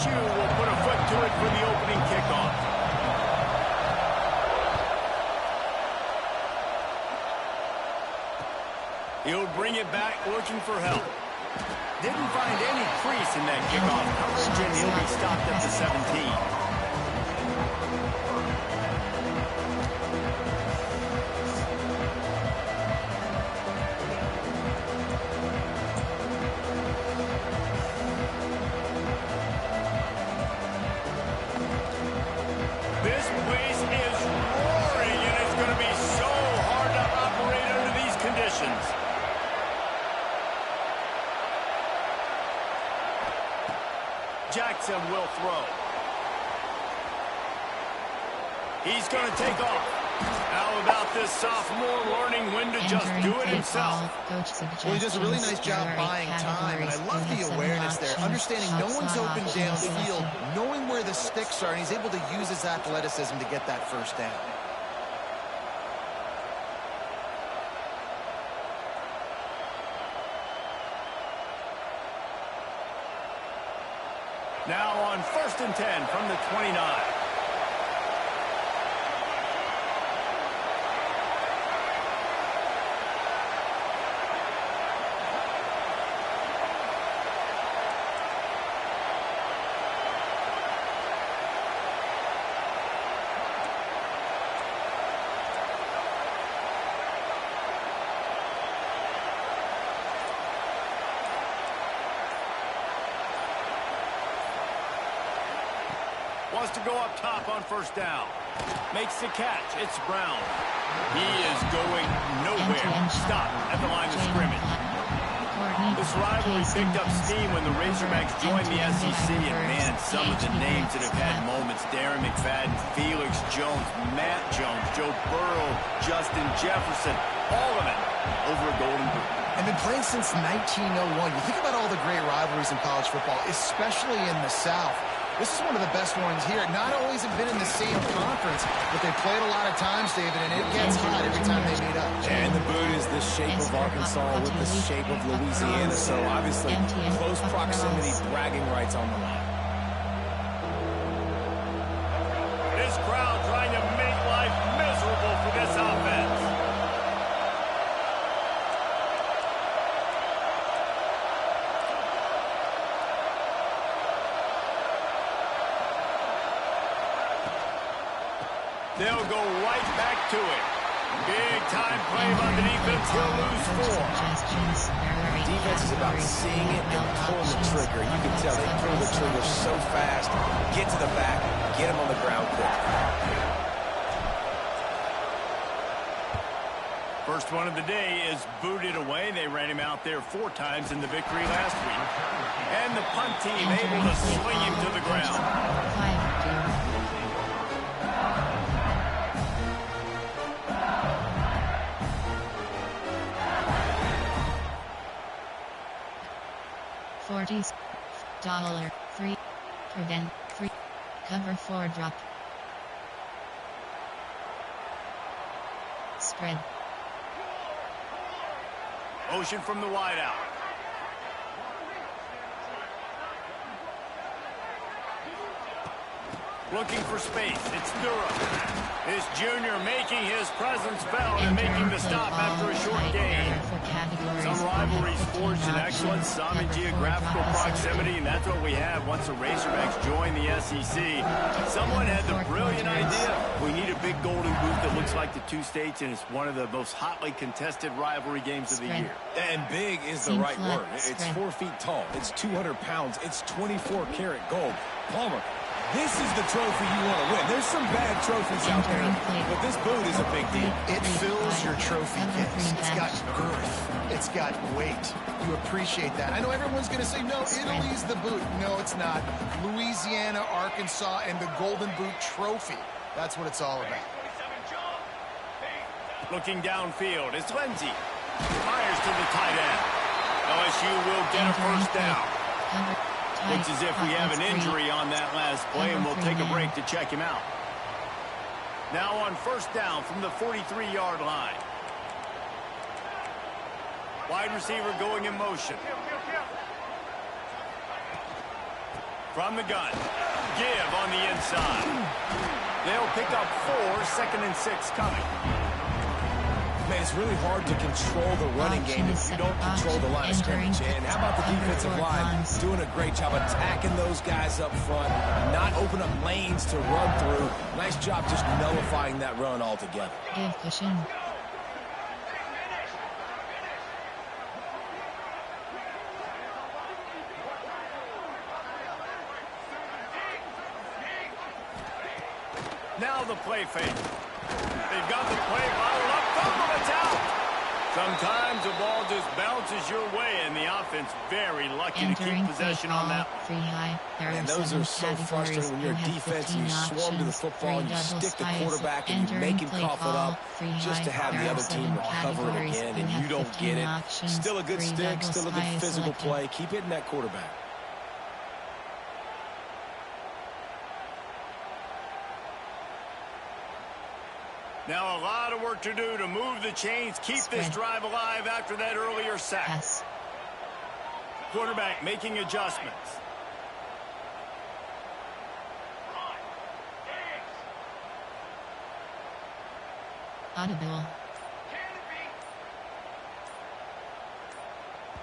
LSU will put a foot to it for the opening kickoff. He'll bring it back looking for help. Didn't find any crease in that kickoff coverage, and he'll be stopped at the 17. This place is roaring, and it's going to be so hard to operate under these conditions. Jackson will throw. He's going to take off. How about this sophomore learning when to just do it himself? Well, he does a really nice job buying time, and I love the awareness there. Understanding no one's open downfield, knowing where the sticks are, and he's able to use his athleticism to get that first down. Now on 1st and 10 from the 29. Wants to go up top on 1st down. Makes the catch. It's Brown. He is going nowhere. Stop at the line of scrimmage. This rivalry picked up steam when the Razorbacks joined the SEC, and man, some of the names that have had moments: Darren McFadden, Felix Jones, Matt Jones, Joe Burrow, Justin Jefferson, all of it over a Golden Boot. And been playing since 1901. You think about all the great rivalries in college football, especially in the South. This is one of the best ones here. Not always have been in the same conference, but they played a lot of times, David, and it gets hot every time they meet up. And the boot is the shape of Arkansas with the shape of Louisiana, so obviously close proximity, bragging rights on the line. This crowd trying to make life miserable for this offense. They'll go right back to it. Big time play by the defense. He'll lose 4. Defense is about seeing it and pulling the trigger. You can tell they pull the trigger so fast. Get to the back. Get him on the ground quick. First one of the day is booted away. They ran him out there 4 times in the victory last week. And the punt team able to swing him to the ground. $40 prevent 3 cover 4 drop spread motion from the wide out. Looking for space. It's Durham. This junior making his presence felt and making the stop after a short gain. Some rivalries forged in excellence, some in geographical proximity, and that's what we have once the Razorbacks joined the SEC. Someone had the brilliant idea. We need a big Golden Boot that looks like the 2 states, and it's one of the most hotly contested rivalry games of the year. And big is the right word. It's 4 feet tall. It's 200 pounds. It's 24-karat gold. Palmer, this is the trophy you want to win. There's some bad trophies out there, but this boot is a big deal. It fills your trophy case. It's got girth. It's got weight. You appreciate that. I know everyone's going to say, no, Italy's the boot. No, it's not. Louisiana, Arkansas, and the Golden Boot trophy. That's what it's all about. Looking downfield, it's Lindsey. Fires to the tight end. LSU will get a 1st down. Looks as if we have an injury on that last play, and we'll take a break to check him out. Now on 1st down from the 43-yard line. Wide receiver going in motion. From the gun. Give on the inside. They'll pick up 4, 2nd and 6 coming. Man, it's really hard to control the running game if you don't control the line of scrimmage. And how about the defensive line doing a great job attacking those guys up front, not open up lanes to run through. Nice job just nullifying that run altogether. Now the play fake. They've got the play bottled up. It's out. Sometimes the ball just bounces your way, and the offense very lucky to keep possession on that. And those are so frustrating when you're a defense and you swarm to the football and you stick the quarterback and you make him cough it up just to have the other team recover it again, and you don't get it. Still a good stick, still a good physical play. Keep hitting that quarterback. Now a lot of work to do to move the chains, keep this drive alive after that earlier sack. Quarterback making adjustments. Audible.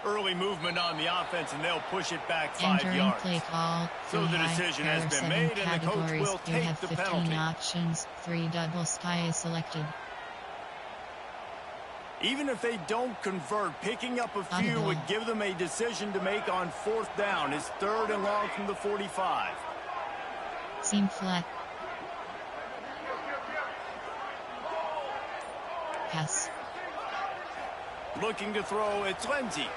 Early movement on the offense, and they'll push it back 5 yards. Play call. So the decision has been made, and the coach will take the penalty. Options. 3 double sky is selected. Even if they don't convert, picking up a few would give them a decision to make on 4th down. It's 3rd and long from the 45. Seam flat. Pass. Looking to throw, it's Lindsey.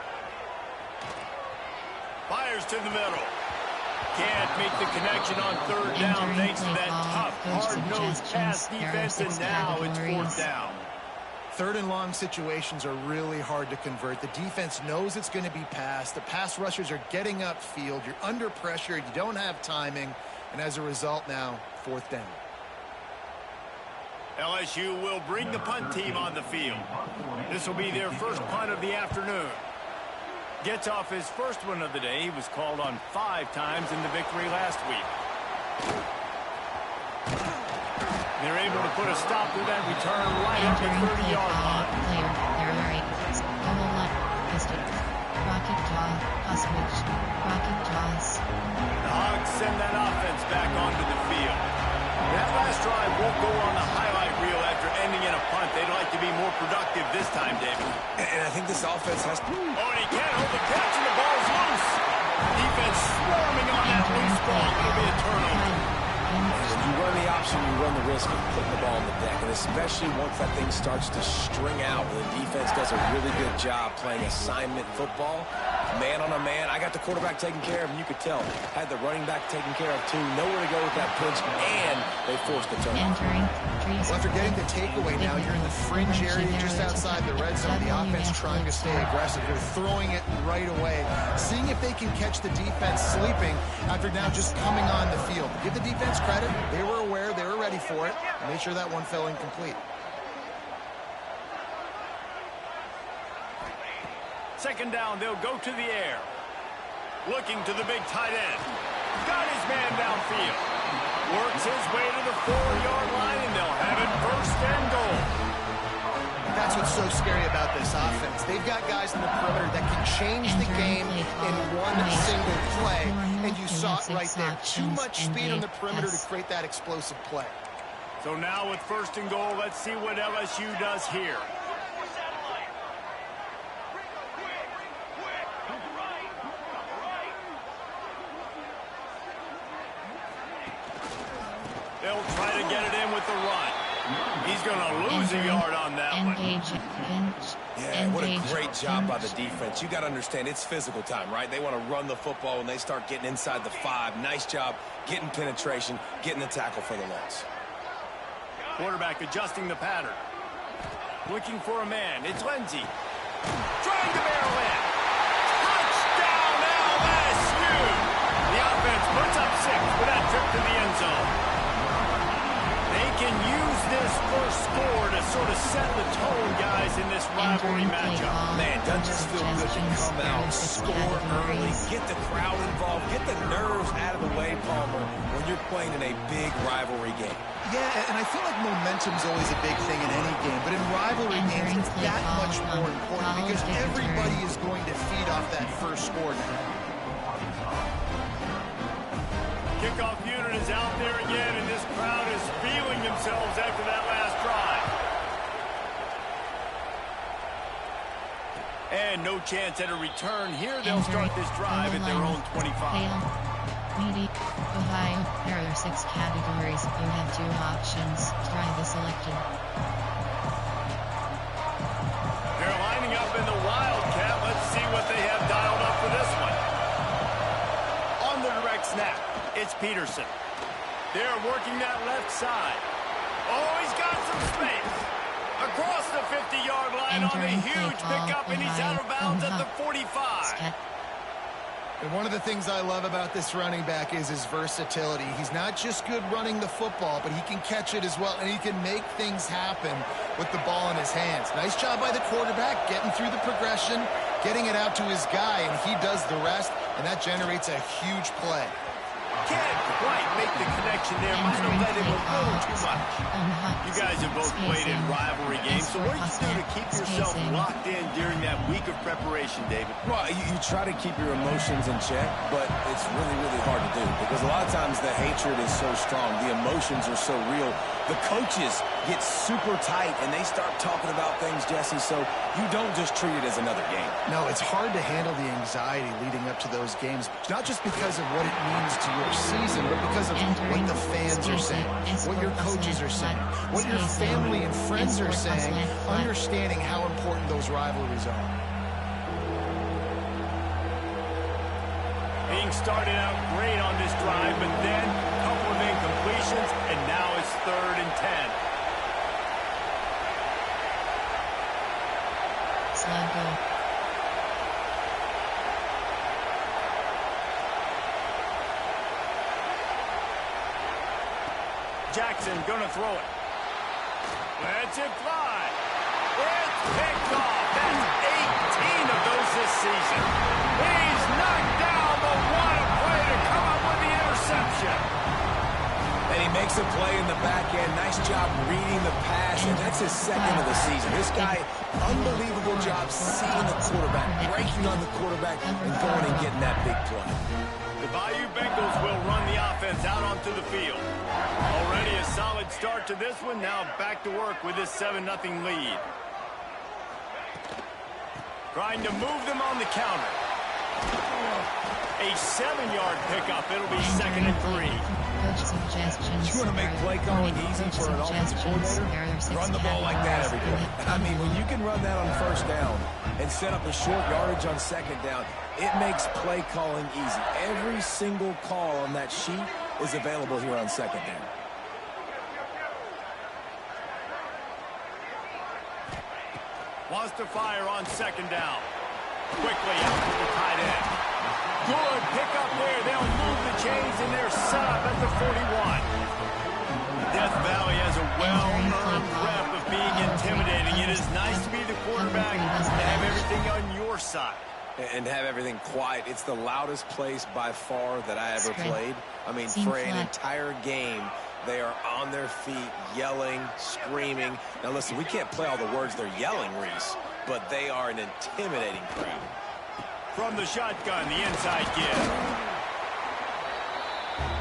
Fires to the middle. Can't make the connection on 3rd down thanks to that tough, hard-nosed pass defense, and now it's 4th down. 3rd and long situations are really hard to convert. The defense knows it's going to be passed. The pass rushers are getting upfield. You're under pressure. You don't have timing. And as a result now, 4th down. LSU will bring the punt team on the field. This will be their first punt of the afternoon. Gets off his first one of the day. He was called on 5 times in the victory last week. They're able to put a stop to that return right at the 30-yard line. Rocket jaw, hostage, rocket jaws. The Hogs send that offense back onto the field. That last drive won't go on the highlight reel after ending in a punt. They'd like to be more productive this time, David. And I think this offense has to... Oh, and he can't hold the catch, and the ball's loose. Defense swarming on that loose ball. It'll be a turnover. When you run the option, you run the risk of putting the ball on the deck, and especially once that thing starts to string out, the defense does a really good job playing assignment football, man on a man. I got the quarterback taken care of, and you could tell. Had the running back taken care of, too. Nowhere to go with that pitch, and they forced the turnover. Well, after getting the takeaway now, you're in the fringe area just outside the red zone. The offense trying to stay aggressive. They're throwing it right away, seeing if they can catch the defense sleeping after now just coming on the field. Give the defense credit. They were aware. They were ready for it. Made sure that one fell incomplete. 2nd down, they'll go to the air. Looking to the big tight end. Got his man downfield. Works his way to the 4-yard line, and they'll have it 1st and goal. That's what's so scary about this offense. They've got guys in the perimeter that can change the game in one single play, and you saw it right there. Too much speed on the perimeter to create that explosive play. So now with 1st and goal, let's see what LSU does here. They'll try to get it in with the run. He's going to lose a yard on that one. Yeah, what a great job by the defense. You got to understand, it's physical time, right? They want to run the football when they start getting inside the 5. Nice job getting penetration, getting the tackle for the loss. Quarterback adjusting the pattern. Looking for a man. It's Lindsey. Trying to barrel in. Touchdown, LSU! The offense puts up 6 for that trip to the end zone. They can use this first score to sort of set the tone, guys, in this rivalry matchup. Man, Doesn't just feel good to come out, score early, get the crowd involved, get the nerves out of the way, Palmer, when you're playing in a big rivalry game. Yeah, and I feel like momentum's always a big thing in any game, but in rivalry games, it's that much more important because everybody is going to feed off that first score now. Kickoff unit is out there again, and this crowd is feeling themselves after that last drive. And no chance at a return here. They'll start this drive at their own 25. Media, Ohio, there are 6 categories. You have 2 options. Drive is selected. They're lining up in the Wildcat. Let's see what they have dialed up for this one. On the direct snap, it's Peterson. They're working that left side. Oh, he's got some space. Across the 50-yard line on the huge pickup, and he's out of bounds at the 45. And one of the things I love about this running back is his versatility. He's not just good running the football, but he can catch it as well, and he can make things happen with the ball in his hands. Nice job by the quarterback, getting through the progression, getting it out to his guy, and he does the rest, and that generates a huge play. Can't quite make the connection there. Might have let him a little too much. You guys have both played in rivalry games, so what do you do to keep yourself locked in during that week of preparation, David? Well, you try to keep your emotions in check, but it's really, really hard to do because a lot of times the hatred is so strong. The emotions are so real. The coaches get super tight, and they start talking about things, Jesse, so you don't just treat it as another game. No, it's hard to handle the anxiety leading up to those games, not just because of what it means to your season, but because of what the fans are saying, what your coaches are saying, what your family and friends are saying, understanding how important those rivalries are. Being started out great on this drive, but then a couple of incompletions, and now it's 3rd and 10. Slide go. Jackson gonna throw it. Lets it fly. It's picked off. That's 18 of those this season. He's knocked down, but what a play to come up with the interception. And he makes a play in the back end. Nice job reading the pass, and that's his 2nd of the season. This guy, unbelievable job seeing the quarterback, breaking on the quarterback, and going and getting that big play. The Bayou Bengals will run the offense out onto the field. Already a solid start to this one. Now back to work with this 7-0 lead. Trying to move them on the counter. A 7-yard pickup. It'll be 2nd and 3. Coach suggestions. You want to make play calling easy for an offensive coordinator? Run the ball like that every play. I mean, when you can run that on 1st down and set up a short yardage on 2nd down, it makes play calling easy. Every single call on that sheet is available here on 2nd down. Wants to fire on 2nd down. Quickly out to the tight end. Good pickup there. They'll move the chains, and they're set up at the 41. Death Valley has a well-earned rep of being intimidating. It is nice to be the quarterback and have everything on your side. And have everything quiet. It's the loudest place by far that I ever played. I mean, for an entire game, they are on their feet, yelling, screaming. Now, listen, we can't play all the words they're yelling, Reese, but they are an intimidating crowd. From the shotgun, the inside give.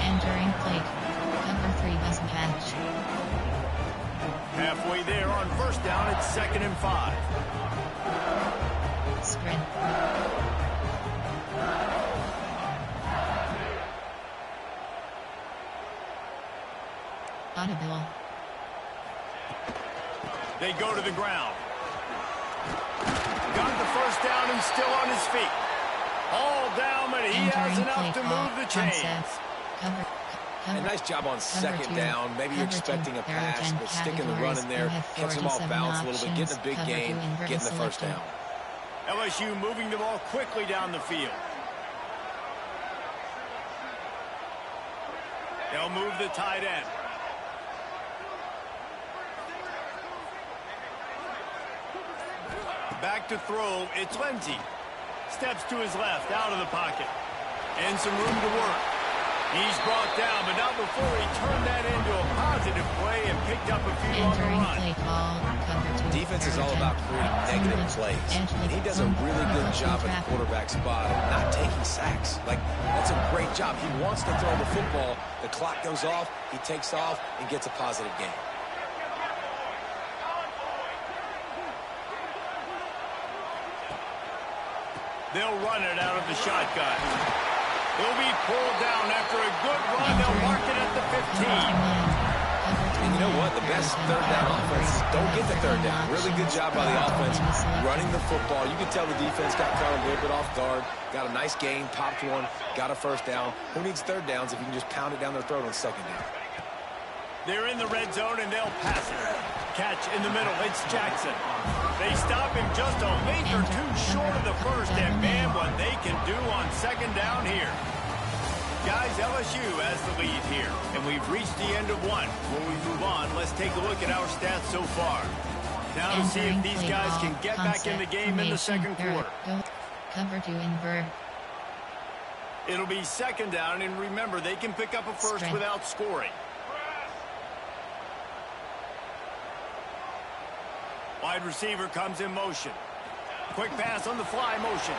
Entering plate. Cover 3 was match. Halfway there on 1st down, it's 2nd and 5. Spread. Audible. They go to the ground. Got the 1st down and still on his feet. All down, but he has enough to move the chains. A nice job on 2nd down. Maybe you're expecting a pass, but sticking the run in there, catching them off balance a little bit, getting a big gain, getting the 1st down. LSU moving the ball quickly down the field. They'll move the tight end. Back to throw. It's Lindsey. Steps to his left, out of the pocket. And some room to work. He's brought down, but not before he turned that into a positive play and picked up a few on the run. Defense is all about creating negative plays. And he does a really good job at the quarterback spot of not taking sacks. Like, that's a great job. He wants to throw the football. The clock goes off. He takes off and gets a positive gain. They'll run it out of the shotgun. He'll be pulled down after a good run. They'll mark it at the 15. And you know what? The best third down offense don't get the third down. Really good job by the offense running the football. You can tell the defense got caught a little bit off guard. Got a nice gain, popped one, got a first down. Who needs third downs if you can just pound it down their throat on second down? They're in the red zone, and they'll pass it. Catch in the middle. It's Jackson. They stop him just a length or two short of the first, and man, what they can do on second down here. Guys, LSU has the lead here, and we've reached the end of one. Before we move on, let's take a look at our stats so far. Now to see if these guys can get back in the game in the second quarter. Cover to invert. It'll be second down, and remember, they can pick up a first without scoring. Wide receiver comes in motion. Quick pass on the fly motion.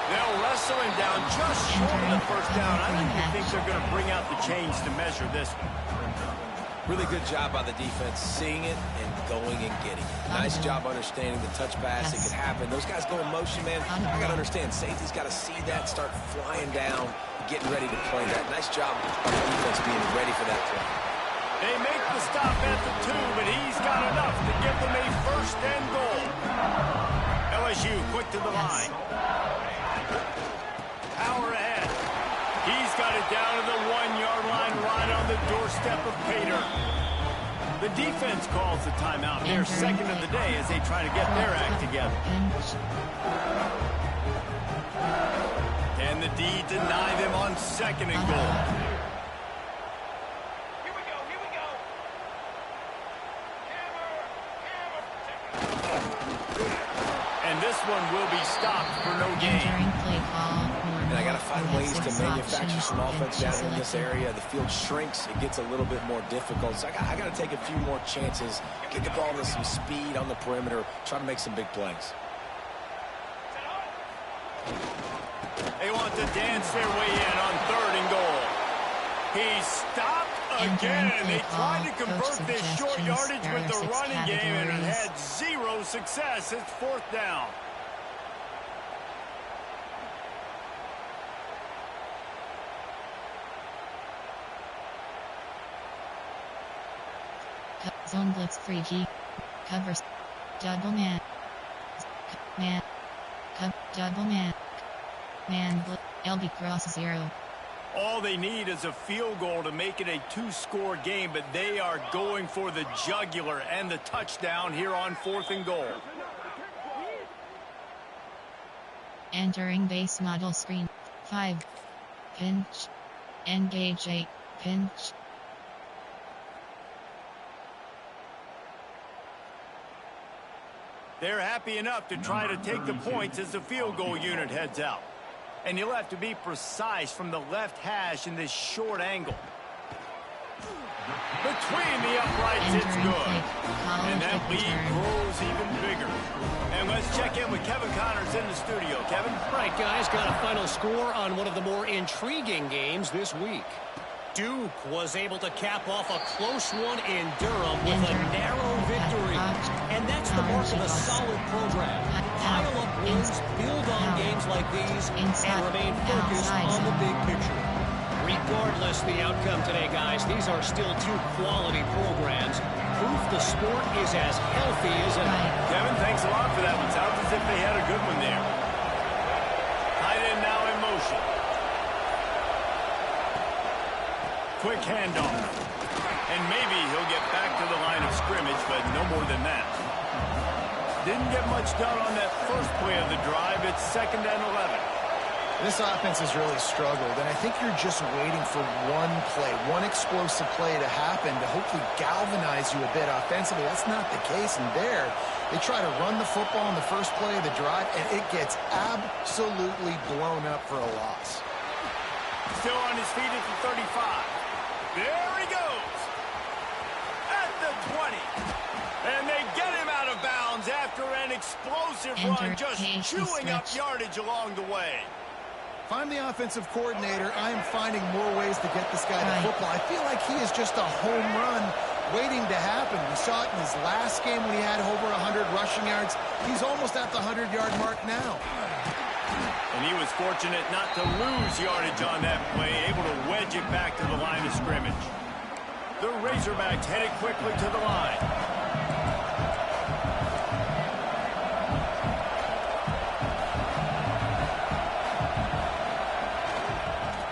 They'll wrestle him down just short of the first down. I don't even think they're going to bring out the chains to measure this one. Really good job by the defense, seeing it and going and getting it. Nice job understanding the touch pass. It could happen. Those guys go in motion, man. I got to understand. Safety's got to see that, start flying down, getting ready to play that. Nice job by the defense being ready for that play. They make the stop at the 2, but he's got enough to give them a first and goal. LSU quick to the line. Power ahead. He's got it down to the 1-yard line, right on the doorstep of Pater. The defense calls the timeout. Their second of the day as they try to get their act together. And the D deny them on second and goal. And this one will be stopped for no gain. And I got to find ways to manufacture some offense down in this area. The field shrinks. It gets a little bit more difficult. So I got to take a few more chances, get the ball with some speed on the perimeter, try to make some big plays. They want to dance their way in on third and goal. He stopped again. They tried to convert this short yardage with the running game, and it had zero success. It's fourth down. Zone blitz free G. Covers. Double man. Man. Double man. Man blitz. LB cross 0. All they need is a field goal to make it a 2-score game, but they are going for the jugular and the touchdown here on fourth and goal. Entering base model screen. 5. Pinch. Engage 8. Pinch. They're happy enough to try to take the points as the field goal unit heads out. And you'll have to be precise from the left hash in this short angle. Between the uprights, it's good. And that lead grows even bigger. And let's check in with Kevin Connors in the studio. Kevin? Right, guys, got a final score on one of the more intriguing games this week. Duke was able to cap off a close one in Durham with a narrow victory. And that's the mark of a solid program. Pile up wins, build on games like these, and remain focused on the big picture. Regardless the outcome today, guys, these are still two quality programs. Proof the sport is as healthy as ever. Kevin, thanks a lot for that one. Sounds as if they had a good one there. Tight end now in motion. Quick handoff. And maybe he'll get back to the line of scrimmage, but no more than that. Didn't get much done on that first play of the drive. It's second and 11. This offense has really struggled, and I think you're just waiting for one play, one explosive play to happen to hopefully galvanize you a bit offensively. That's not the case, and there, they try to run the football in the first play of the drive, and it gets absolutely blown up for a loss. Still on his feet at the 35. There he goes. At the 20. And they get him out of bounds after an explosive run, just chewing up yardage along the way. If I'm the offensive coordinator, I am finding more ways to get this guy the football. I feel like he is just a home run waiting to happen. We saw it in his last game when he had over 100 rushing yards. He's almost at the 100-yard mark now. And he was fortunate not to lose yardage on that play, able to wedge it back to the line of scrimmage. The Razorbacks headed quickly to the line.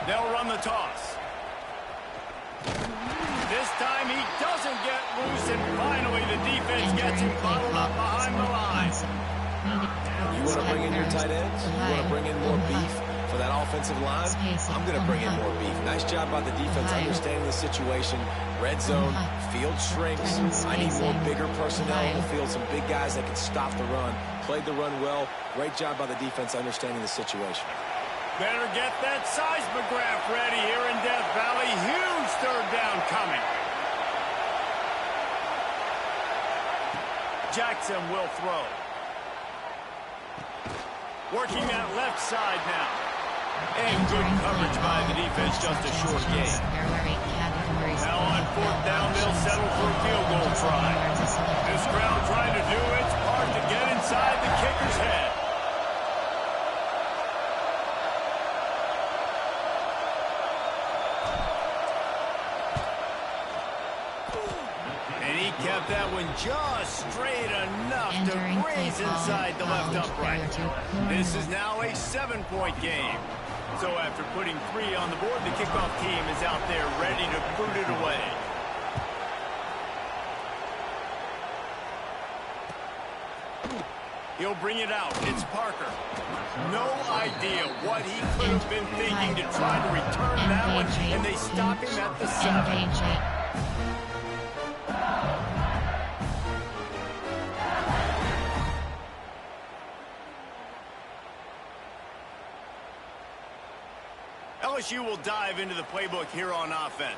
They'll run the toss. This time he doesn't get loose, and finally the defense gets him bottled up behind the line. You want to bring in your tight ends? You want to bring in more beef for that offensive line? I'm going to bring in more beef. Nice job by the defense understanding the situation. Red zone, field shrinks. I need more bigger personnel in the field, some big guys that can stop the run. Played the run well. Great job by the defense understanding the situation. Better get that seismograph ready here in Death Valley. Huge third down coming. Jackson will throw. Working that left side now. And good coverage by the defense, just a short gain. Now on fourth down, they'll settle for a field goal try. This crowd trying to do its part to get inside the kicker's head. And he kept that one just straight enough to graze inside the left upright. This is now a 7-point game. So after putting 3 on the board, the kickoff team is out there ready to boot it away. He'll bring it out. It's Parker. No idea what he could have been thinking to try to return that one, and they stop him at the 7. LSU will dive into the playbook here on offense.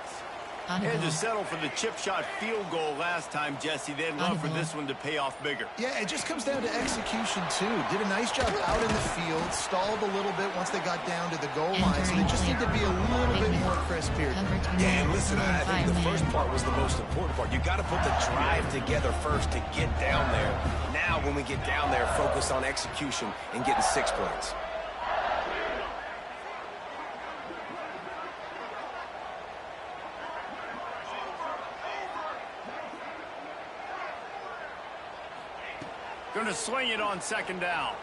Had to settle for the chip shot field goal last time, Jesse. They'd love for this one to pay off bigger. Yeah, it just comes down to execution, too. Did a nice job out in the field, stalled a little bit once they got down to the goal line, so they just need to be a little bit more crisp here. Yeah, and listen, I think the first part was the most important part. You got to put the drive together first to get down there. Now, when we get down there, focus on execution and getting 6 points. Going to swing it on second down.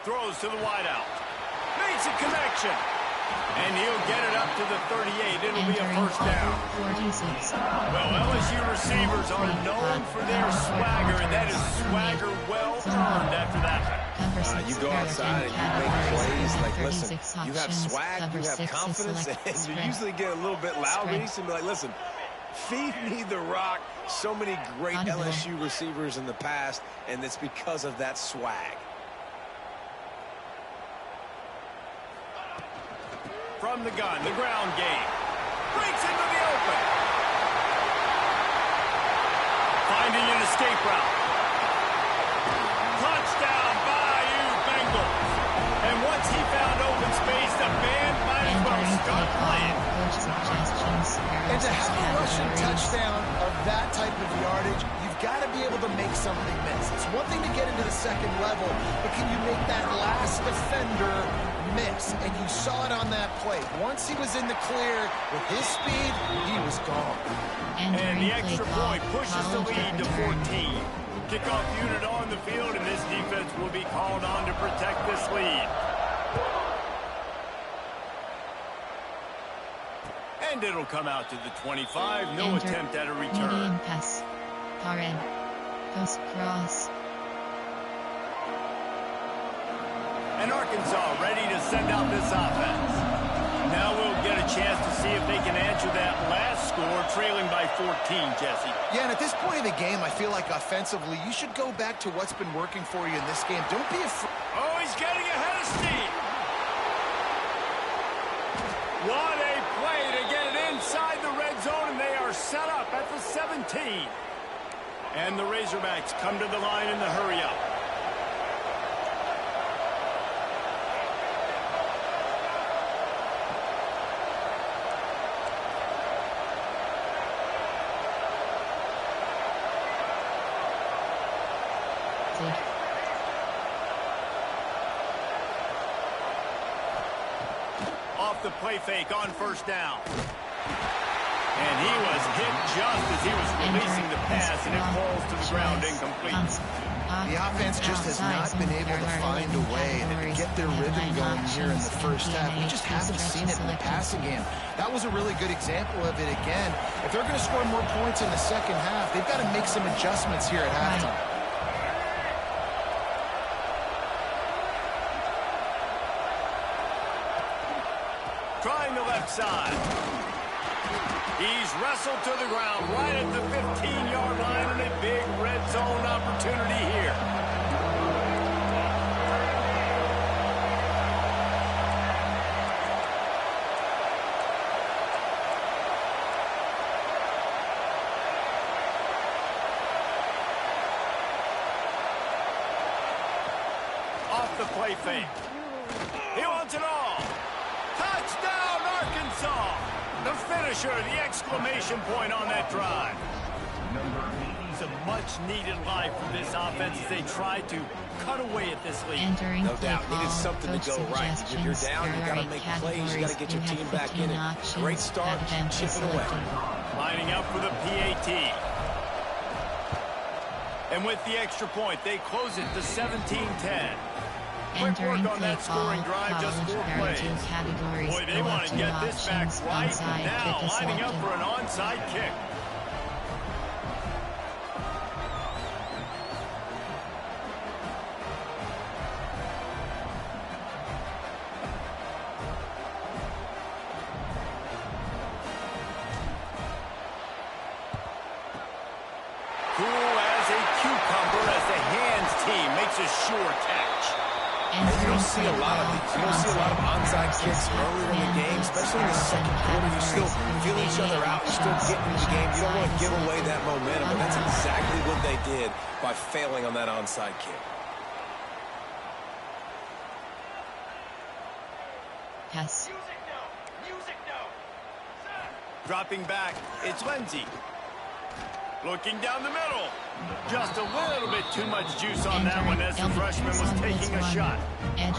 Throws to the wideout. Makes a connection. And he'll get it up to the 38. It'll be a first down. Well, LSU receivers are known for their swagger, and that is swagger well earned after that. You go outside and you make plays. Like, listen, you have swag, you have confidence, and you usually get a little bit loud. You used to be like, listen, feed me the rock. So many great LSU receivers in the past, and it's because of that swag. From the gun, the ground game. Breaks into the open. Finding an escape route. Touchdown, Bayou Bengals. And once he found open space, the band might as well start playing. And to have a rushing touchdown of that type of yardage, you've got to be able to make something miss. It's one thing to get into the second level, but can you make that last defender miss? And you saw it on that play. Once he was in the clear with his speed, he was gone. And the extra point pushes the lead to 14. Kickoff unit on the field, and this defense will be called on to protect this lead. And it'll come out to the 25. No attempt at a return. Pass. Post cross. And Arkansas ready to send out this offense. Now we'll get a chance to see if they can answer that last score, trailing by 14, Jesse. Yeah, and at this point of the game, I feel like offensively, you should go back to what's been working for you in this game. Don't be afraid. Oh, he's getting ahead of steam. What a play to get it inside the red zone, and they are set up at the 17. And the Razorbacks come to the line in the hurry-up. Off the play fake on first down. And he was hit just as he was releasing the pass, and it falls to the ground incomplete. The offense just has not been able to find a way to get their rhythm going here in the first half. We just haven't seen it in the passing game. That was a really good example of it again. If they're going to score more points in the second half, they've got to make some adjustments here at halftime. Trying the left side. He's wrestled to the ground right at the 15-yard line, and a big red zone opportunity here. Off the play fake. He wants it all. Touchdown, Arkansas! The finisher, the exclamation point on that drive. It's a much-needed life for this offense as they try to cut away at this lead. No doubt, needed something to go right. If you're down, you got to make plays. You got to get your team back in it. Great start, chip it away. Lining up for the PAT. And with the extra point, they close it to 17-10. Quick work on that scoring drive, just 4 plays. Boy, they want to get this back right now, lining up for an onside kick. Cool as a cucumber as the hands team makes a sure catch. And you don't see a lot of these. You don't see a lot of onside kicks earlier in the game, especially in the second quarter. You still feel each other out. You're still getting the game. You don't want to give away that momentum, but that's exactly what they did by failing on that onside kick. Yes. Dropping back, it's Lindsey. Looking down the middle. Just a little bit too much juice on that one as the freshman was taking a shot.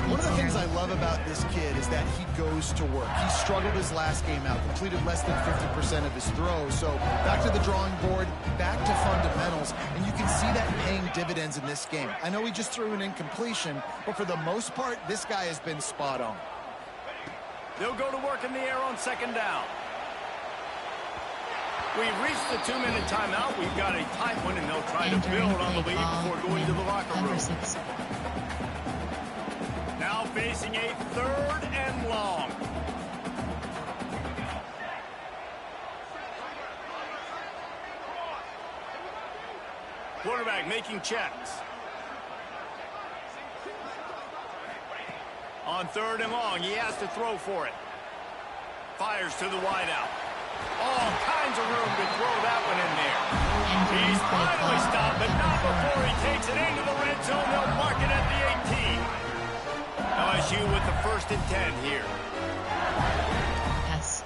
One of the things I love about this kid is that he goes to work. He struggled his last game out, completed less than 50% of his throws. So back to the drawing board, back to fundamentals, and you can see that paying dividends in this game. I know he just threw an incompletion, but for the most part, this guy has been spot on. They'll go to work in the air on second down. We've reached the 2-minute timeout. We've got a tight one, and they'll try to build on the lead before going to the locker room. Now facing a 3rd and long. Quarterback making checks. On 3rd and long, he has to throw for it. Fires to the wideout. All kinds of room to throw that one in there. He's finally stopped, but not before he takes it into the red zone. They'll mark it at the 18. LSU with the 1st and 10 here. Yes.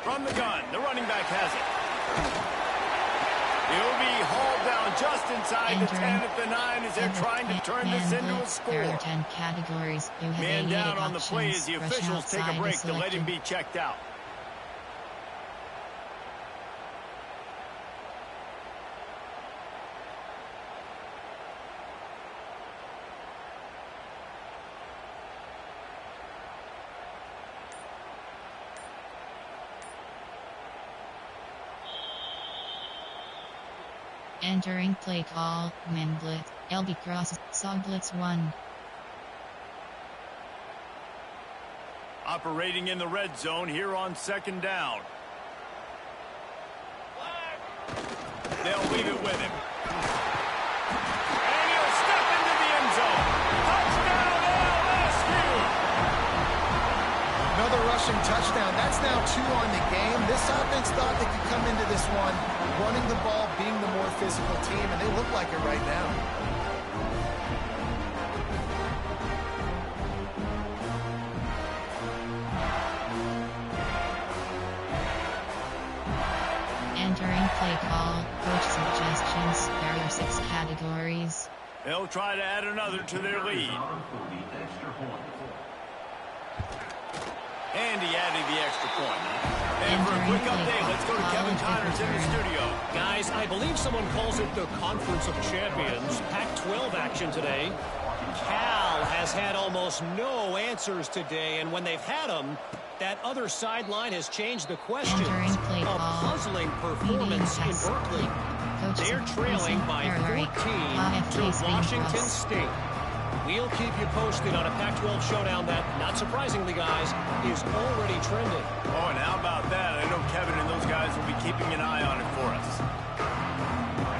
From the gun, the running back has it. He'll be hauled down just inside the 10 at the 9 as they're trying to turn this into a score. There are 10 categories. You have Man down on the play options. as the Rush officials take a outside break is to let him selected. be checked out. Entering play call, man blitz, LB cross, saw blitz 1. Operating in the red zone here on 2nd down. They'll leave it with him. And he'll step into the end zone. Touchdown, LSU! Another rushing touchdown. That's now 2 on the game. This offense thought they could come into this one running the ball, being the more physical team, and they look like it right now. Entering play call, coach suggestions, there are 6 categories. They'll try to add another to their lead. And he added the extra point. And for a quick update, let's go to Kevin Connors in the studio. Guys, I believe someone calls it the Conference of Champions. Pac-12 action today. Cal has had almost no answers today, and when they've had them, that other sideline has changed the questions. A puzzling performance in Berkeley. They're trailing by 14 to Washington State. We'll keep you posted on a Pac-12 showdown that, not surprisingly, guys, is already trending. Oh, and how about that? I know Kevin and those guys will be keeping an eye on it for us.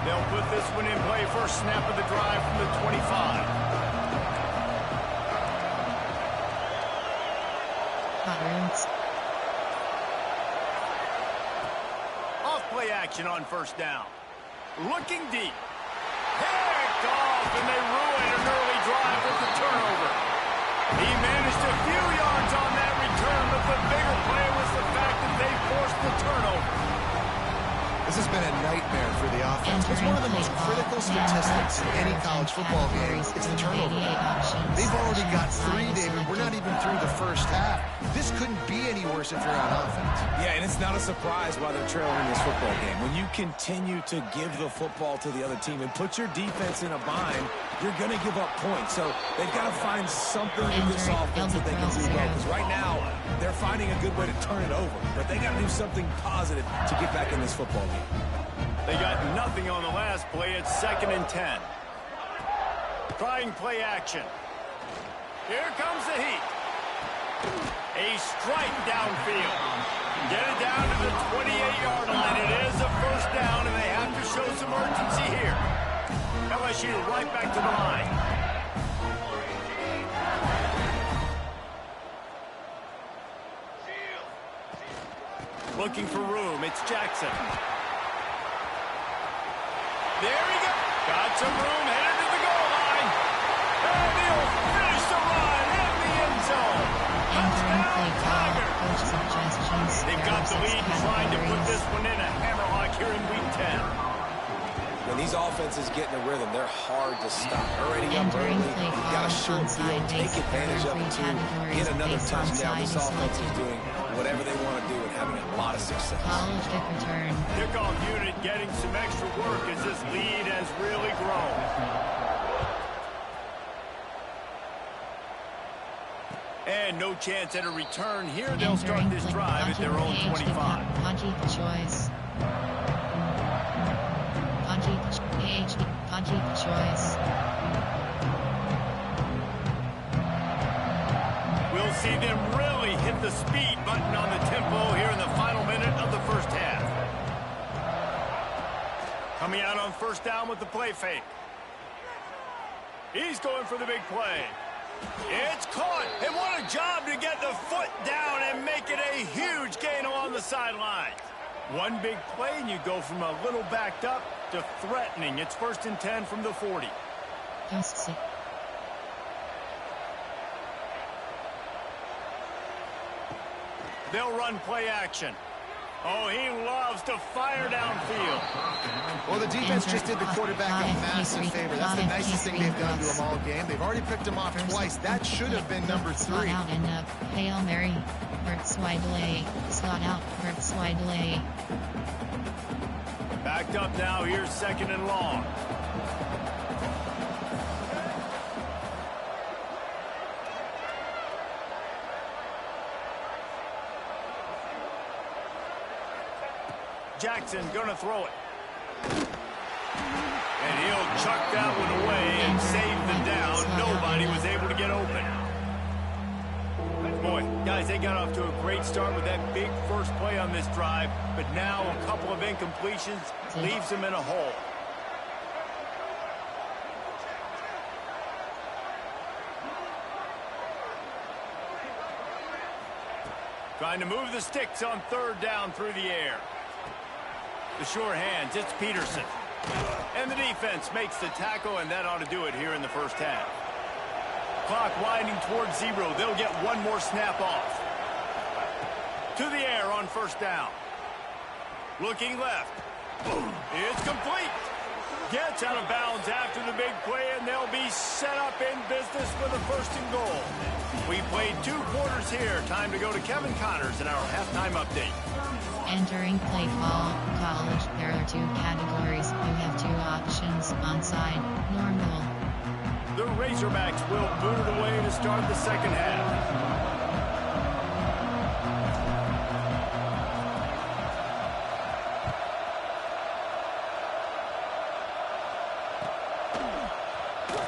They'll put this one in play. First snap of the drive from the 25. Off play action on 1st down. Looking deep. Picked off, and they ruin an early drive with the turnover. He managed a few yards on that return, but the bigger play was the fact that they forced the turnover. This has been a nightmare for the offense. It's one of the most critical statistics in any college football game. It's the turnover. They've already got 3, David. We're not even through the first half. This couldn't be any worse if you're on offense. Yeah, and it's not a surprise why they're trailing in this football game. When you continue to give the football to the other team and put your defense in a bind, you're going to give up points. So they've got to find something in this offense that they can do well. Because right now, they're finding a good way to turn it over. But they got to do something positive to get back in this football game. They got nothing on the last play. It's 2nd and 10. Trying play action. Here comes the heat. A strike downfield. Get it down to the 28-yard line. It is a 1st down, and they have to show some urgency here. LSU right back to the line. Looking for room. It's Jackson. There he goes. Got some room. Headed to the goal line. And he'll finish the run in the end zone. Touchdown, Tigers. They've got the lead and trying to put this one in a hammerlock here in Week 10. When these offenses get in a rhythm, they're hard to stop. Already up early, you've got a short field, take advantage of it too. Get another touchdown. This offense is doing whatever they want to do and having a lot of success. Kickoff unit getting some extra work as this lead has really grown. And no chance at a return here. They'll start this drive at their own 25. Choice. We'll see them really hit the speed button on the tempo here in the final minute of the first half. Coming out on 1st down with the play fake. He's going for the big play. It's caught, and what a job to get the foot down and make it a huge gain along the sideline. One big play, and you go from a little backed up to threatening. It's 1st and 10 from the 40. They'll run play action. Oh, he loves to fire downfield. Well, the defense just did the quarterback a massive favor. That's the nicest thing they've done to him all game. They've already picked him off twice. That should have been number 3. Out and up. Hail Mary. Hurts wide delay. Slot out. Hurts wide delay. Backed up now. Here's 2nd and long. Jackson gonna throw it. chucked that one away and saved the down. Nobody was able to get open. Boy, guys, they got off to a great start with that big first play on this drive, but now a couple of incompletions leaves them in a hole. Trying to move the sticks on third down through the air. The sure hands, it's Peterson. And the defense makes the tackle, and that ought to do it here in the first half. Clock winding towards 0. They'll get one more snap off. To the air on first down. Looking left. It's complete. Gets out of bounds after the big play, and they'll be set up in business with a first and goal. We played 2 quarters here. Time to go to Kevin Connors in our halftime update. Entering play ball college, there are 2 categories. You have 2 options: onside, normal. The Razorbacks will boot it away to start the second half.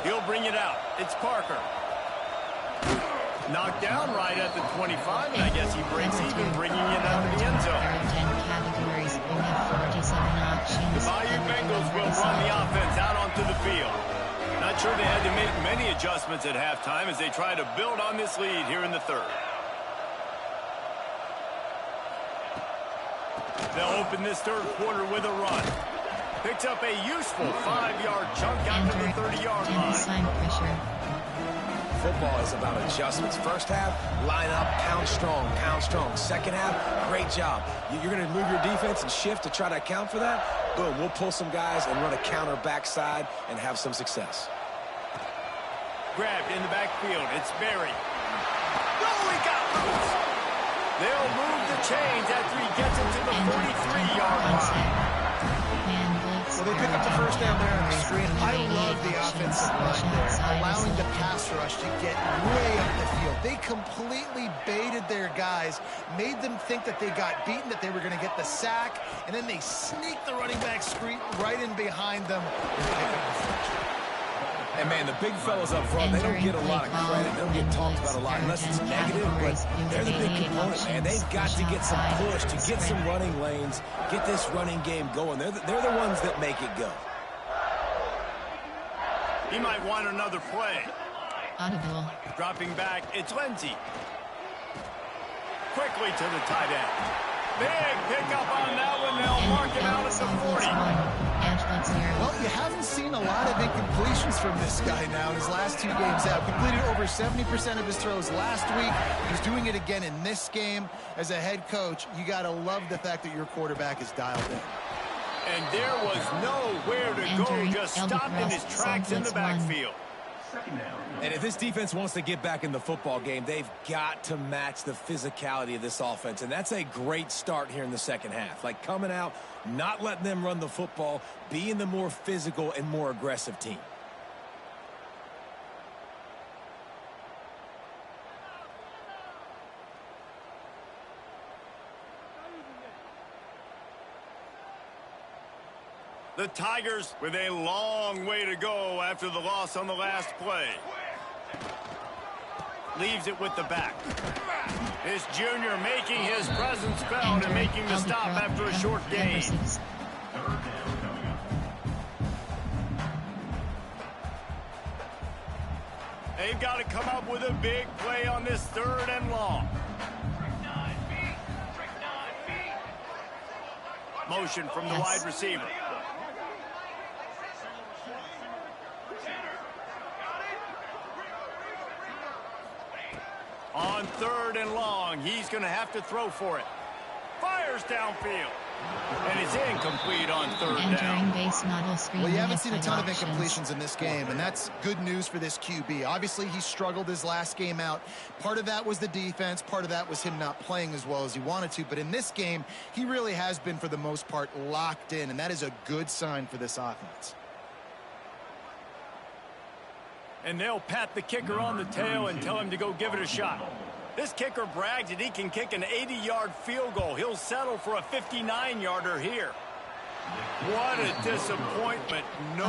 He'll bring it out. It's Parker. Knocked down right at the 25, and I guess he breaks even, bringing it out of the end zone. There are 10 categories. You have 47 options. The Bayou Bengals will run the offense out onto the field. Not sure they had to make many adjustments at halftime as they try to build on this lead here in the third. They'll open this third quarter with a run. Picks up a useful 5-yard chunk out to the 30-yard line. Pressure. Football is about adjustments. First half, line up, pound strong, pound strong. Second half, great job. You're going to move your defense and shift to try to account for that. Boom, we'll pull some guys and run a counter backside and have some success. Grabbed in the backfield. It's Berry. Oh, he got loose. They'll move the chains after he gets it to the 43-yard line. Well, they pick up the first down there on the screen. I love the offensive line there, allowing the pass rush to get way up the field. They completely baited their guys, made them think that they got beaten, that they were going to get the sack, and then they sneaked the running back screen right in behind them. And, man, the big fellas up front, they don't get a lot of credit. They don't get talked about a lot unless it's negative, but they're the big component, man. They've got to get some push, to get some running lanes, get this running game going. They're the ones that make it go. He might want another play. Audible. Dropping back, it's Lindsey. Quickly to the tight end. Big pickup on that one. They'll mark it out at the 40. Well, you haven't seen a lot of incompletions from this guy now in his last 2 games out. Completed over 70% of his throws last week. He's doing it again in this game. As a head coach, you got to love the fact that your quarterback is dialed in. And there was nowhere to go, just stopped in his tracks in the backfield. And if this defense wants to get back in the football game, they've got to match the physicality of this offense. And that's a great start here in the second half. Like coming out, not letting them run the football, being the more physical and more aggressive team. The Tigers with a long way to go after the loss on the last play. Leaves it with the back. This junior making his presence felt and making the stop after a short gain. They've got to come up with a big play on this third and long. Motion from the wide receiver. On third and long, he's going to have to throw for it. Fires downfield. And it's incomplete on third down. Base model screen. Well, you haven't seen a ton of incompletions in this game, and that's good news for this QB. Obviously, he struggled his last game out. Part of that was the defense. Part of that was him not playing as well as he wanted to. But in this game, he really has been, for the most part, locked in, and that is a good sign for this offense. And they'll pat the kicker on the tail and tell him to go give it a shot. This kicker brags that he can kick an 80-yard field goal. He'll settle for a 59-yarder here. What a disappointment. No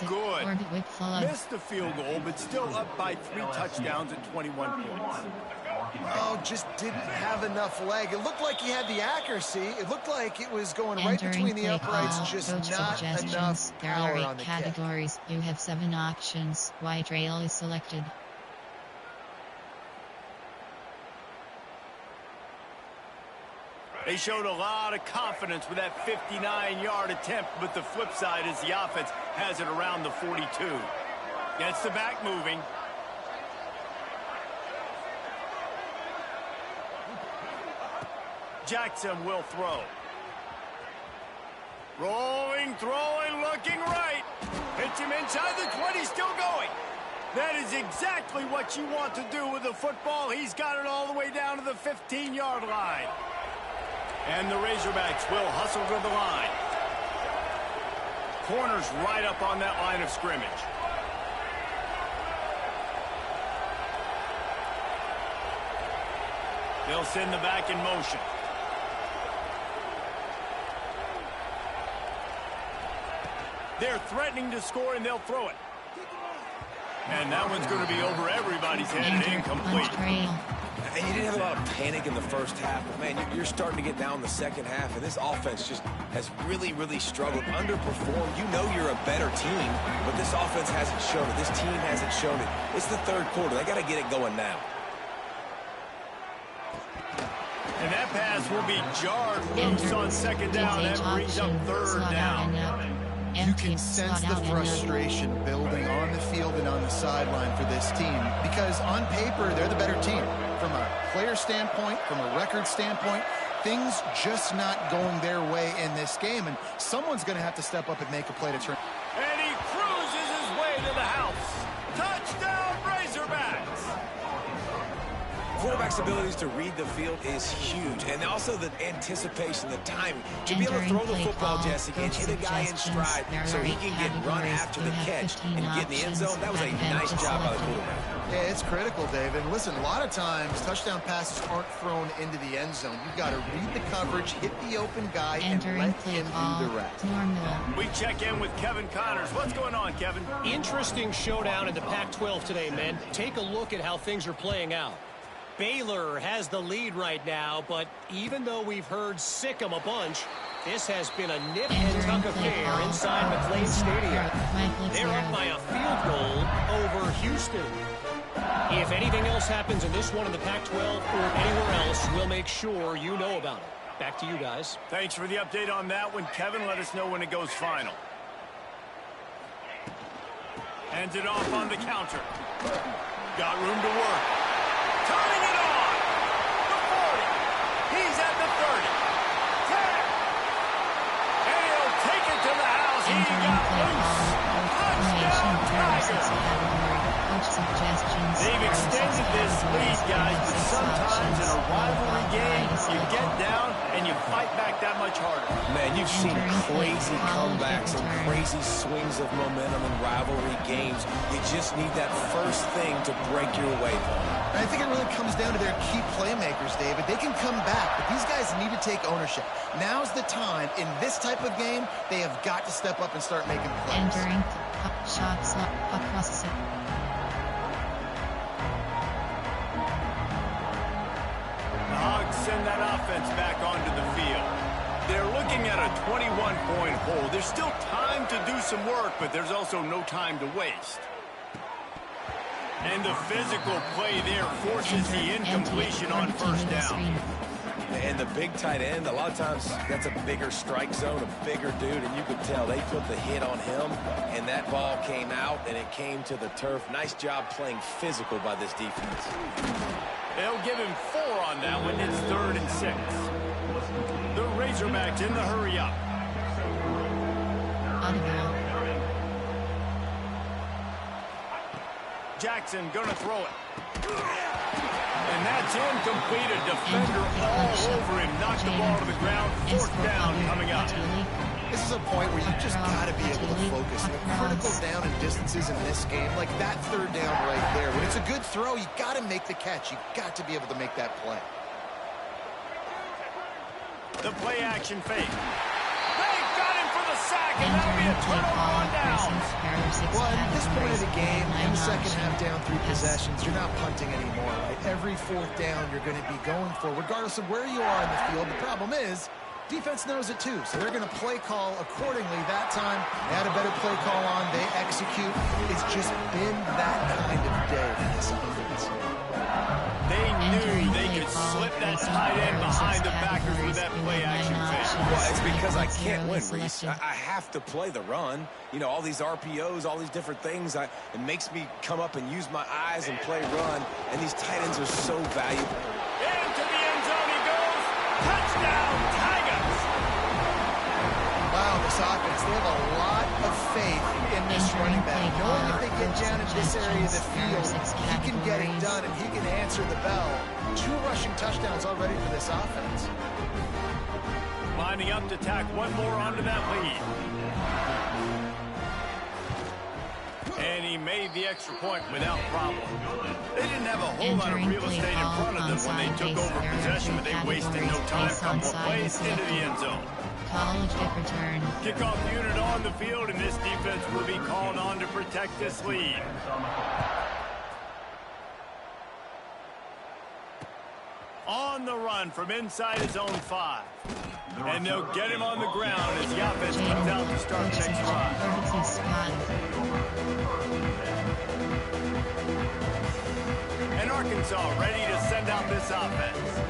good. Missed the field goal, but still up by 3 touchdowns and 21 points. Oh, just didn't have enough leg. It looked like he had the accuracy. It looked like it was going right between the uprights, just not enough power on the categories. You have 7 options. White rail is selected. They showed a lot of confidence with that 59-yard attempt, but the flip side is the offense has it around the 42. Gets the back moving. Jackson will throw. Rolling, throwing, looking right. Hits him inside the 20, still going. That is exactly what you want to do with the football. He's got it all the way down to the 15-yard line. And the Razorbacks will hustle to the line. Corners right up on that line of scrimmage. They'll send the back in motion. They're threatening to score, and they'll throw it. And that one's going to be over everybody's head and incomplete. And you didn't have a lot of panic in the first half, but, man, you're starting to get down the second half, and this offense just has really, really struggled, underperformed. You know you're a better team, but this offense hasn't shown it. This team hasn't shown it. It's the third quarter. They got to get it going now. And that pass will be jarred loose on second down. That brings up third down. You can sense the frustration building on the field and on the sideline for this team because on paper, they're the better team. From a player standpoint, from a record standpoint, things just not going their way in this game, and someone's going to have to step up and make a play to turn. And he cruises his way to the house. Touchdown, Razorbacks! Quarterback's abilities to read the field is huge, and also the anticipation, the timing. To be able to throw the football, Jesse, and hit a guy in stride so he can get run after the catch and get in the end zone, that was a nice job by the quarterback. Yeah, it's critical, David. Listen, a lot of times touchdown passes aren't thrown into the end zone. You've got to read the coverage, hit the open guy, and let him do the rest. We check in with Kevin Connors. What's going on, Kevin? Interesting showdown in the Pac-12 today, men. Take a look at how things are playing out. Baylor has the lead right now, but even though we've heard sick 'em a bunch, this has been a nip and tuck affair inside McLean Stadium. They're up by a field goal over Houston. If anything else happens in this one in the Pac-12 or anywhere else, we'll make sure you know about it. Back to you guys. Thanks for the update on that one, Kevin. Let us know when it goes final. Hands it off on the counter. Got room to work. Turning it on. The 40. He's at the 30. 10. And he'll take it to the house. He got loose. Touchdown, Tigers. They've extended this lead, guys, but sometimes in a rivalry game, you get down and you fight back that much harder. Man, you've seen crazy comebacks and crazy swings of momentum in rivalry games. You just need that first thing to break your way, Paul. I think it really comes down to their key playmakers, David. They can come back, but these guys need to take ownership. Now's the time. In this type of game, they have got to step up and start making plays. Entering shots across the Hogs send that offense back onto the field. They're looking at a 21-point hole. There's still time to do some work, but there's also no time to waste. And the physical play there forces the incompletion on first down. And the big tight end, a lot of times that's a bigger strike zone, a bigger dude, and you could tell they put the hit on him, and that ball came out, and it came to the turf. Nice job playing physical by this defense. They'll give him 4 on that one. It's 3rd and 6. The Razorbacks in the hurry up. Jackson gonna throw it. And that's incomplete. A defender all over him. Knocked the ball to the ground. 4th down coming up. This is a point where you just got to be able to focus. The critical down and distances in this game, like that 3rd down right there. When it's a good throw, you got to make the catch. You got to be able to make that play. The play action fake. They got him for the sack, and that'll be a turnover on downs. Well, at this point of the game, in the second half down 3 possessions, you're not punting anymore, right? Every 4th down you're going to be going for, regardless of where you are in the field. The problem is, defense knows it too, so they're going to play call accordingly. That time, they had a better play call on. They execute. It's just been that kind of day for this offense. They knew they could slip that tight end behind the backers with that play action fake. Well, it's because I can't win, Reese. I have to play the run. You know, all these RPOs, all these different things. It makes me come up and use my eyes and play run, and these tight ends are so valuable. Into the end zone he goes. Touchdown, Tigers! Wow, this offense, they have a lot of faith in this running back. Knowing if they get down in this area of the field, he can get it done and he can answer the bell. 2 rushing touchdowns already for this offense. Lining up to tack one more onto that lead. And he made the extra point without problem. They didn't have a whole lot of real estate in front of them when they took over possession, but they wasted no time. Couple of plays into the end zone. College kick return. Kickoff unit on the field, and this defense will be called on to protect this lead. On the run from inside his own 5. And they'll get him on the ground as the offense comes out to start the next drive. And Arkansas ready to send out this offense.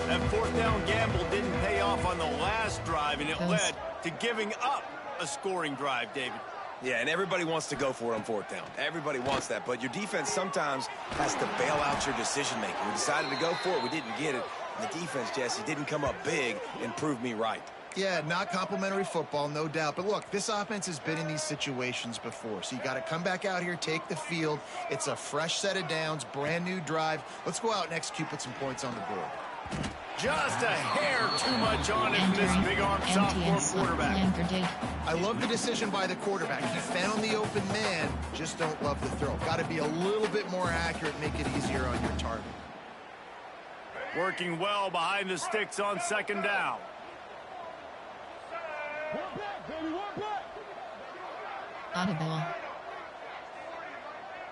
That 4th down gamble didn't pay off on the last drive, and it led to giving up a scoring drive, David. Yeah, and everybody wants to go for it on 4th down. Everybody wants that, but your defense sometimes has to bail out your decision-making. We decided to go for it. We didn't get it. And the defense, Jesse, didn't come up big and prove me right. Yeah, not complimentary football, no doubt. But look, this offense has been in these situations before. So you got to come back out here, take the field. It's a fresh set of downs, brand new drive. Let's go out and execute, put some points on the board. Just a hair too much on it from this big-arm sophomore quarterback. I love the decision by the quarterback. He found the open man, just don't love the throw. Got to be a little bit more accurate, make it easier on your target. Working well behind the sticks on 2nd down. Audible.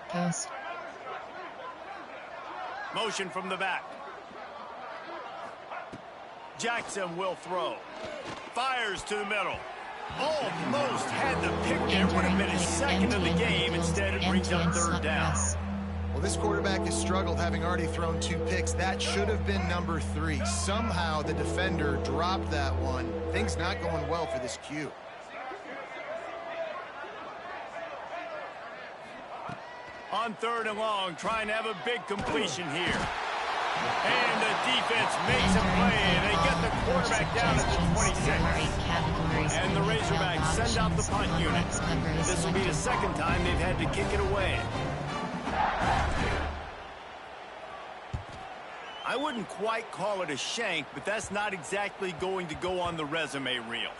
Post. Motion from the back. Jackson will throw. Fires to the middle. Almost had the pick there. Would have been his 2nd of the game. Instead, it brings up 3rd down. Well, this quarterback has struggled, having already thrown 2 picks. That should have been number 3. Somehow the defender dropped that one. Things not going well for this Q. On 3rd and long, trying to have a big completion here. And the defense makes a play, and they get the quarterback down at the 26. And the Razorbacks send out the punt unit. This will be the 2nd time they've had to kick it away. I wouldn't quite call it a shank, but that's not exactly going to go on the resume reel.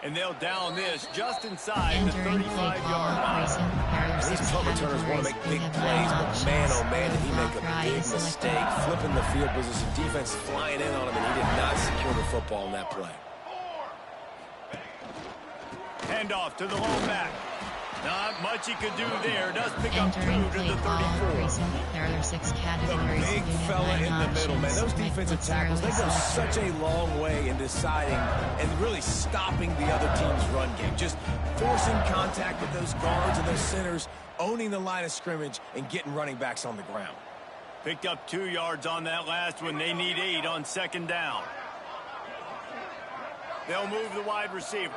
And they'll down this just inside the 35-yard line. These punt returners want to make big plays, but man, oh man, did he make a big mistake. Flipping the field position, defense flying in on him, and he did not secure the football in that play. Handoff to the lone back. Not much he could do there. Does pick up 2 to the 34. The big fella in the middle, man. Those defensive tackles, they go such a long way in deciding and really stopping the other team's run game. Just forcing contact with those guards and those centers, owning the line of scrimmage, and getting running backs on the ground. Picked up 2 yards on that last one. They need 8 on 2nd down. They'll move the wide receiver.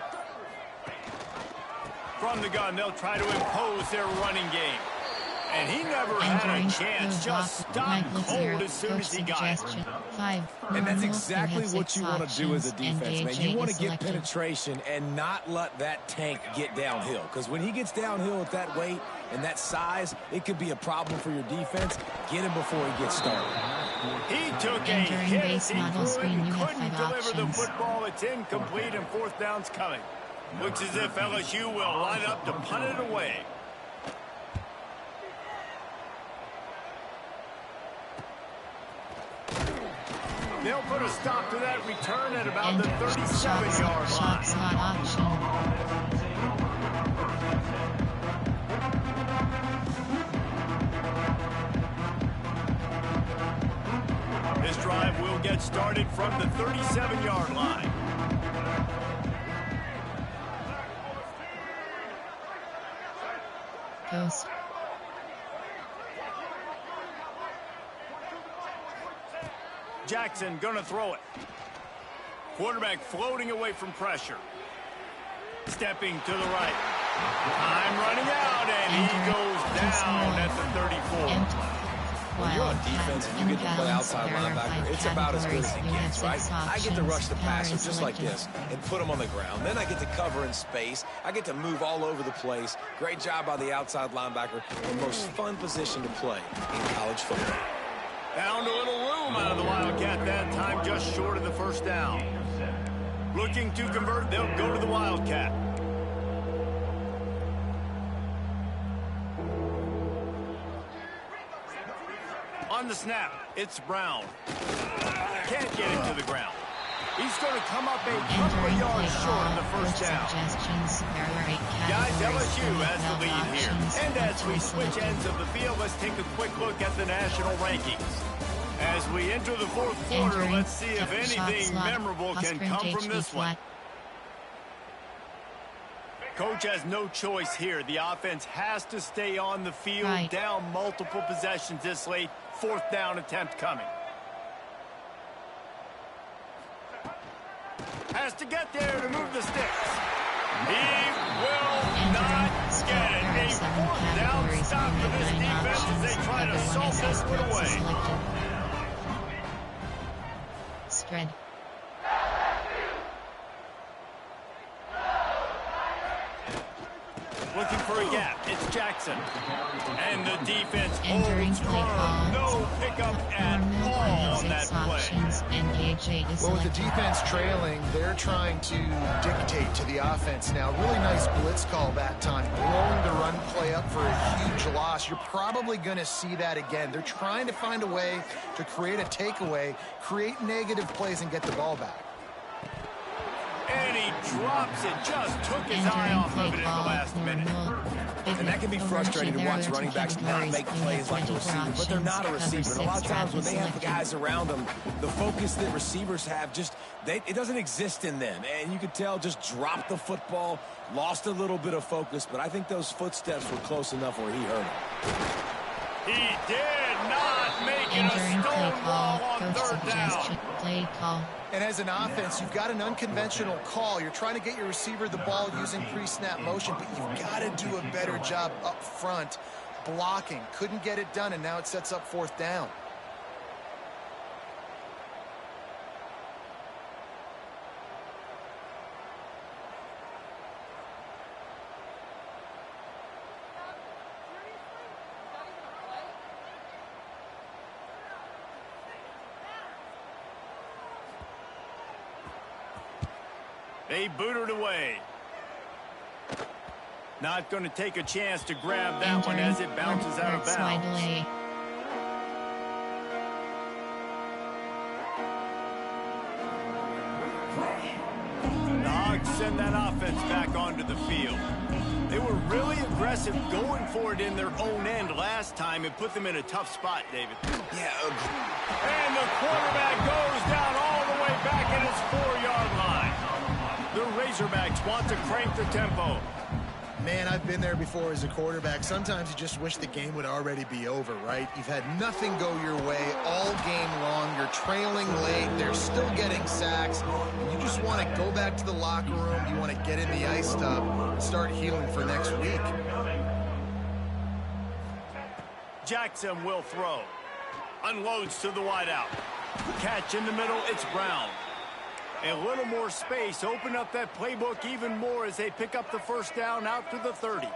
From the gun, they'll try to impose their running game. And he never had a chance. Just stopped cold as soon as he got it. And that's exactly what you want to do as a defense, man. You want to get penetration and not let that tank get downhill. Because when he gets downhill at that weight and that size, it could be a problem for your defense. Get him before he gets started. He took a hit as he threw it and couldn't deliver the football. It's incomplete and 4th down's coming. Looks as if LSU will line up to punt it away. They'll put a stop to that return at about the 37-yard line. Slot option. This drive will get started from the 37-yard line. Ghost. Jackson gonna throw it. Quarterback floating away from pressure. Stepping to the right. Time running out, and he goes down at the 34. When you're on defense and you get to play outside linebacker, it's about as good as it gets, right? I get to rush the passer just like this and put him on the ground. Then I get to cover in space. I get to move all over the place. Great job by the outside linebacker. The most fun position to play in college football. Found a little room out of the Wildcat that time, just short of the first down. Looking to convert, they'll go to the Wildcat. On the snap, it's Brown. Can't get it to the ground. He's going to come up a couple of yards short of the first down. Guys, LSU has the lead here. And as we switch ends of the field, let's take a quick look at the national rankings. As we enter the fourth quarter, let's see if anything memorable can come from this one. Coach has no choice here. The offense has to stay on the field, down multiple possessions this late. Fourth down attempt coming. Has to get there to move the sticks. He will not get it. A fourth down stop for this defense as they try to solve this one away. Spread. Looking for a gap. It's Jackson. And the defense holds firm. No pickup at all on that play. Well, with the defense trailing, they're trying to dictate to the offense now. Really nice blitz call that time. Blowing the run play up for a huge loss. You're probably going to see that again. They're trying to find a way to create a takeaway, create negative plays, and get the ball back. And he drops it. Just took his eye off of it in the last minute. And that can be frustrating to watch running backs not make plays like a receiver, but they're not a receiver. And a lot of times when they have the guys around them, the focus that receivers have it doesn't exist in them. And you could tell just dropped the football, lost a little bit of focus, but I think those footsteps were close enough where he hurt him. He did not make it a stone wall on third down. Play call. And as an offense, you've got an unconventional call. You're trying to get your receiver the ball using pre-snap motion, but you've got to do a better job up front blocking. Couldn't get it done, and now it sets up fourth down. They boot it away. Not going to take a chance to grab that one as it bounces out of bounds. The Hogs send that offense back onto the field. They were really aggressive going for it in their own end last time. It put them in a tough spot, David. Yeah. And the quarterback goes down all the way back at his 4-yard line. The Razorbacks want to crank the tempo. Man, I've been there before as a quarterback. Sometimes you just wish the game would already be over, right? You've had nothing go your way all game long. You're trailing late. They're still getting sacks. And you just want to go back to the locker room. You want to get in the ice tub and start healing for next week. Jackson will throw. Unloads to the wideout. Catch in the middle. It's Brown. A little more space. Open up that playbook even more as they pick up the first down out to the 30.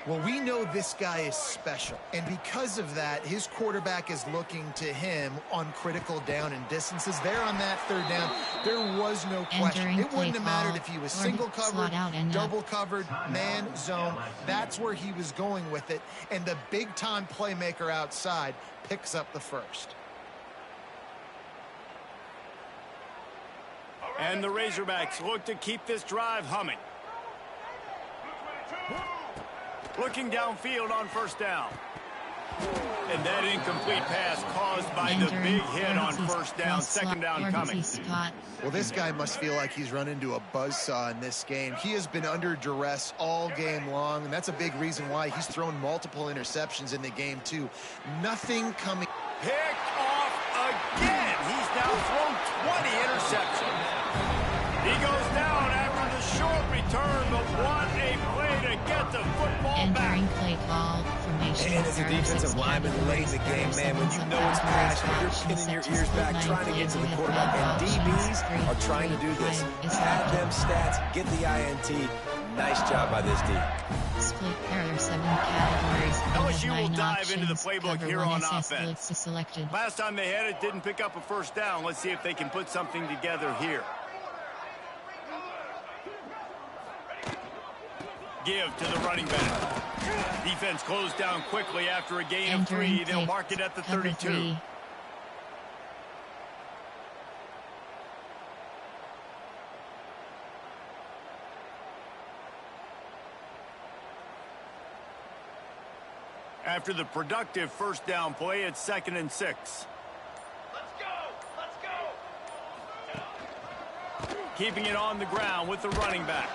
Well, we know this guy is special, and because of that, his quarterback is looking to him on critical down and distances. There on that third down, there was no question. It wouldn't have mattered if he was single covered, double covered, man, zone. That's where he was going with it, and the big-time playmaker outside picks up the first. And the Razorbacks look to keep this drive humming. Looking downfield on first down. And that incomplete pass caused by the big hit on first down, second down coming. Well, this guy must feel like he's run into a buzzsaw in this game. He has been under duress all game long, and that's a big reason why he's thrown multiple interceptions in the game, too. Nothing coming. Picked off again. He's now thrown 20 interceptions. He goes down after the short return, but what a play to get the football back. Entering play call formation. And as a defensive lineman late in the game, man, when you know it's passionate, you're pinning your ears back, trying to get to the quarterback, and DBs are trying to do this. Add them stats, get the INT. Nice job by this D. Split pair 7 categories. LSU will dive into the playbook Cover here 1 on SS offense. selected. Last time they had it, didn't pick up a first down. Let's see if they can put something together here. Give to the running back. Defense closed down quickly after a gain of 3. They'll mark it at the 32. After the productive first down play, it's 2nd and 6. Let's go! Let's go! Keeping it on the ground with the running back.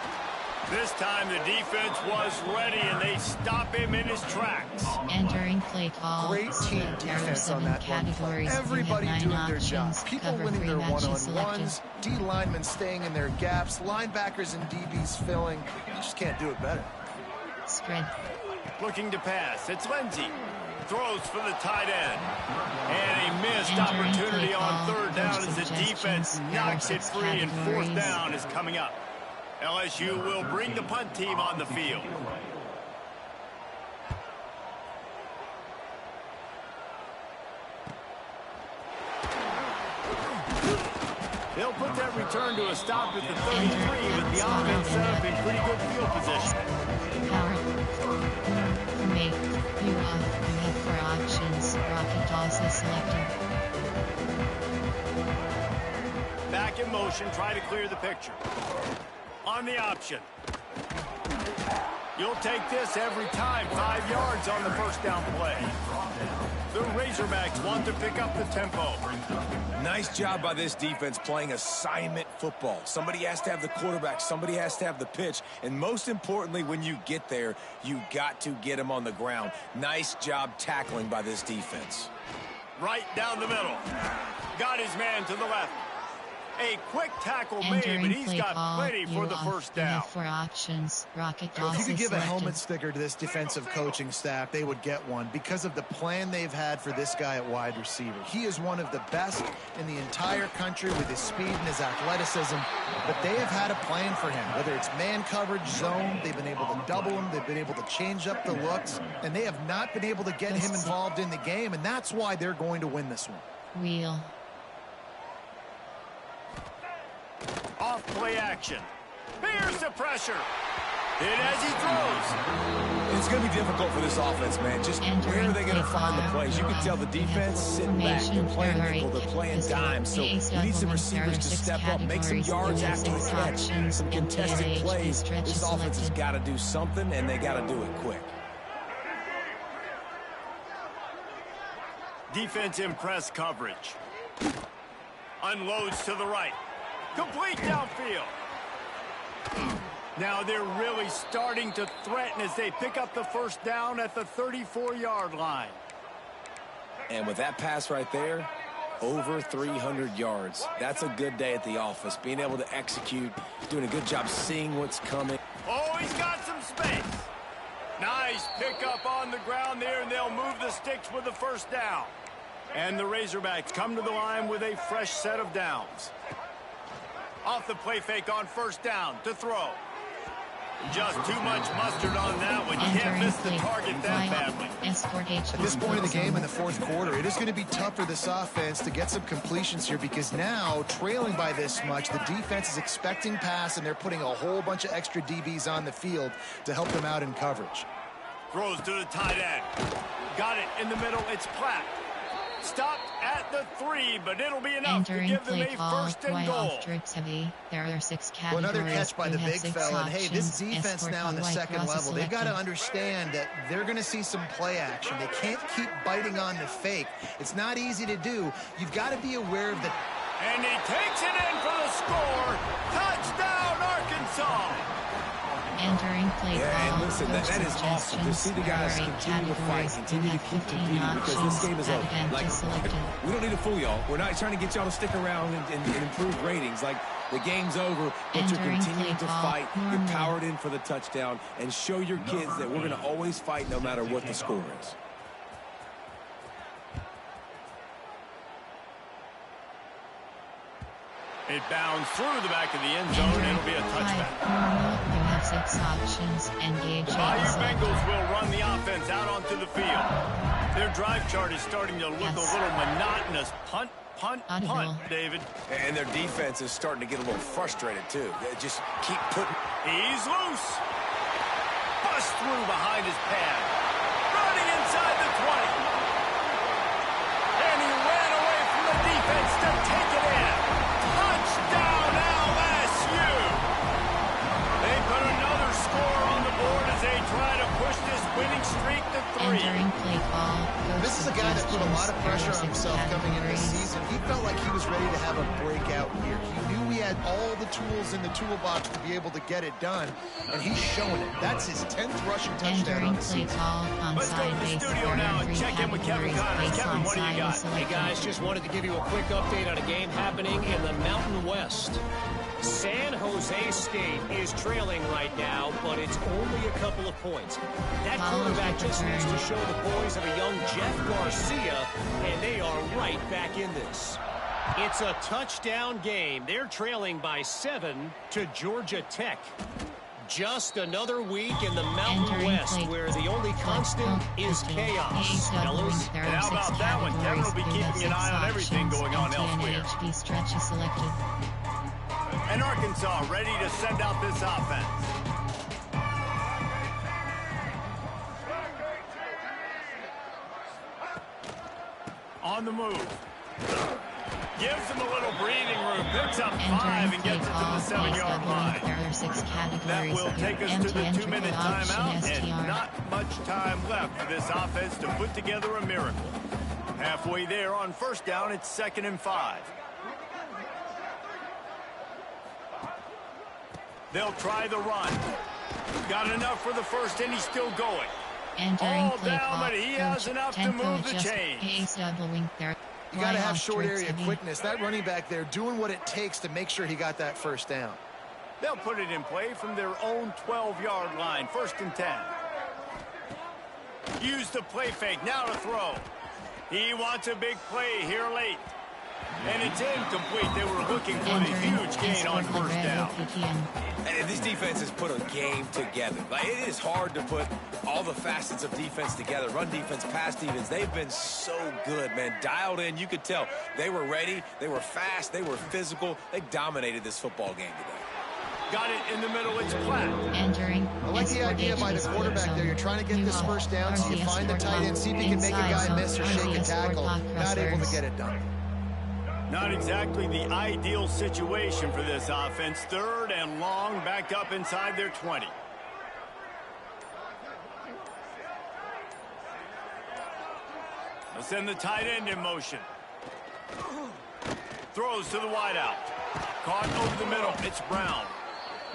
This time the defense was ready, and they stop him in his tracks. Entering play call. Great team defense on that run play. Everybody doing their job. People winning their one-on-ones, D linemen staying in their gaps, linebackers and DBs filling. You just can't do it better. Spread. Looking to pass. It's Lindsey. Throws for the tight end. And a missed opportunity on third down as the defense knocks it free, and fourth down is coming up. LSU will bring the punt team on the field. They'll put that return to a stop at the 33, but the offense set up in pretty good field position. Power. Make. You have 4 options. Rocket toss is selected. Back in motion, try to clear the picture. On the option. You'll take this every time. 5 yards on the first down play. The Razorbacks want to pick up the tempo. Nice job by this defense playing assignment football. Somebody has to have the quarterback. Somebody has to have the pitch. And most importantly, when you get there, you got to get him on the ground. Nice job tackling by this defense. Right down the middle. Got his man to the left. A quick tackle made, but he's got plenty for the first down. 4 options. Rocket toss If you could give a selected. helmet sticker to this defensive coaching staff, they would get one because of the plan they've had for this guy at wide receiver. He is one of the best in the entire country with his speed and his athleticism, but they have had a plan for him. Whether it's man coverage, zone, they've been able to double him, they've been able to change up the looks, and they have not been able to get him involved in the game, and that's why they're going to win this one. Wheel. Off play action. Here's the pressure. Hit as he throws. It's going to be difficult for this offense, man. Just where are they going to find the plays? You can tell the defense sitting back. They're playing nickel. They're playing dime. So you need some receivers to step up, make some yards after the catch, some contested plays. This offense has got to do something, and they got to do it quick. Defense in press coverage. Unloads to the right. Complete downfield. Now they're really starting to threaten as they pick up the first down at the 34-yard line. And with that pass right there, over 300 yards. That's a good day at the office. Being able to execute, doing a good job seeing what's coming. Oh, he's got some space. Nice pickup on the ground there, and they'll move the sticks with the first down. And the Razorbacks come to the line with a fresh set of downs. Off the play fake on first down to throw. Just too much mustard on that one. Can't miss the target that badly. At this point of the game in the fourth quarter, it is going to be tough for this offense to get some completions here because now, trailing by this much, the defense is expecting pass, and they're putting a whole bunch of extra DBs on the field to help them out in coverage. Throws to the tight end. Got it in the middle. It's Platt. stopped at the 3, but it'll be enough to Entering give them play a call, first and goal. There are 6 categories. Well, another catch by the You have big 6 fella. And, hey, this options. defense Escort now on the white second cross level, they've got to selected. understand that they're going to see some play action. They can't keep biting on the fake. It's not easy to do. You've got to be aware of the... And he takes it in for the score. Touchdown, Arkansas. Entering play Yeah, call. and listen, that is awesome to see the guys continue to fight, continue to keep competing, because this game is over. Like, we don't need to fool y'all. We're not trying to get y'all to stick around and improve ratings. Like, the game's over, but you're continuing to fight. You're powered in for the touchdown, and show your kids that we're going to always fight no matter what the score is. It bounds through the back of the end zone, and it'll be a touchback. You have 6 options. Engage. The Bayou Bengals will run the offense out onto the field. Their drive chart is starting to look a little monotonous. Punt, punt, punt, David. And their defense is starting to get a little frustrated, too. They just keep putting... He's loose. Bust through behind his pad. Running inside the 20. And he ran away from the defense to take it in. Touchdown, LSU. They put another score on the board as they try to push this winning streak to 3. Entering play call. This is a guy that put a lot of pressure on himself coming into the season. He felt like he was ready to have a breakout year. He knew he had all the tools in the toolbox to be able to get it done, and he's showing it. That's his 10th rushing touchdown on the season. Let's go to the studio now and check in with Kevin Connors. Kevin, what do you got? Hey, guys, just wanted to give you a quick update on a game happening in the Mountain West. San Jose State is trailing right now, but it's only a couple of points. That quarterback just needs to show the boys of a young Jeff Garcia, and they are right back in this. It's a touchdown game. They're trailing by 7 to Georgia Tech. Just another week in the Mountain West where the only constant is chaos. Fellas, and how about that one? Kevin will be keeping an eye on everything going on elsewhere. And Arkansas ready to send out this offense. On the move. Gives him a little breathing room. Picks up 5 and gets it to the 7-yard line. That will take us to the 2-minute timeout, and not much time left for this offense to put together a miracle. Halfway there on first down, it's 2nd and 5. They'll try the run. Got enough for the first, and he's still going. All down, but he has enough to move the chains. You got to have short area quickness. That running back there doing what it takes to make sure he got that first down. They'll put it in play from their own 12-yard line. 1st and 10. Use the play fake. Now to throw. He wants a big play here late. And it's incomplete. They were looking for the huge gain on first down. And these defenses put a game together. Like, it is hard to put all the facets of defense together. Run defense, pass defense. They've been so good, man. Dialed in. You could tell they were ready. They were fast. They were physical. They dominated this football game today. Got it in the middle. It's flat. I like the idea by the quarterback there. You're trying to get this first down, so you find the tight end, see if you can make a guy miss or shake a tackle. Not able to get it done. Not exactly the ideal situation for this offense. 3rd and long, backed up inside their 20. They'll send the tight end in motion. Throws to the wideout. Caught over the middle. It's Brown.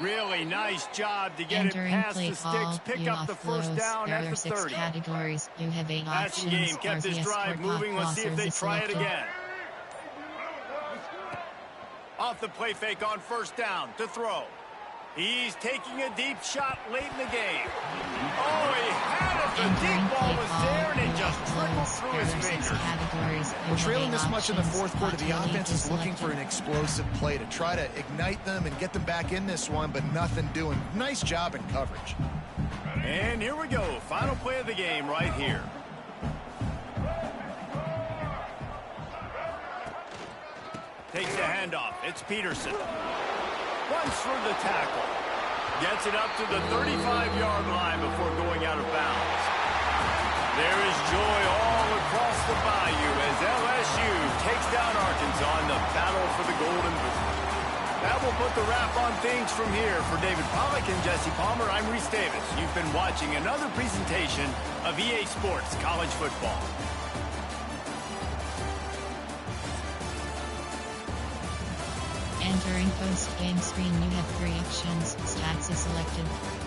Really nice job to get it past the sticks. Pick up the first down at the 30. Passing game kept this drive moving. Let's see if they try it again. Off the play fake on first down to throw. He's taking a deep shot late in the game. Oh, he had it. The deep ball was there, and it just trickled through his fingers. We're trailing this much in the 4th quarter. The offense is looking for an explosive play to try to ignite them and get them back in this one, but nothing doing. Nice job in coverage. And here we go. Final play of the game right here. Takes the handoff. It's Peterson. Runs through the tackle. Gets it up to the 35-yard line before going out of bounds. There is joy all across the bayou as LSU takes down Arkansas in the battle for the Golden Boot. That will put the wrap on things from here. For David Pollack and Jesse Palmer, I'm Reese Davis. You've been watching another presentation of EA Sports College Football. Entering post-game screen, you have 3 options. Stats is selected.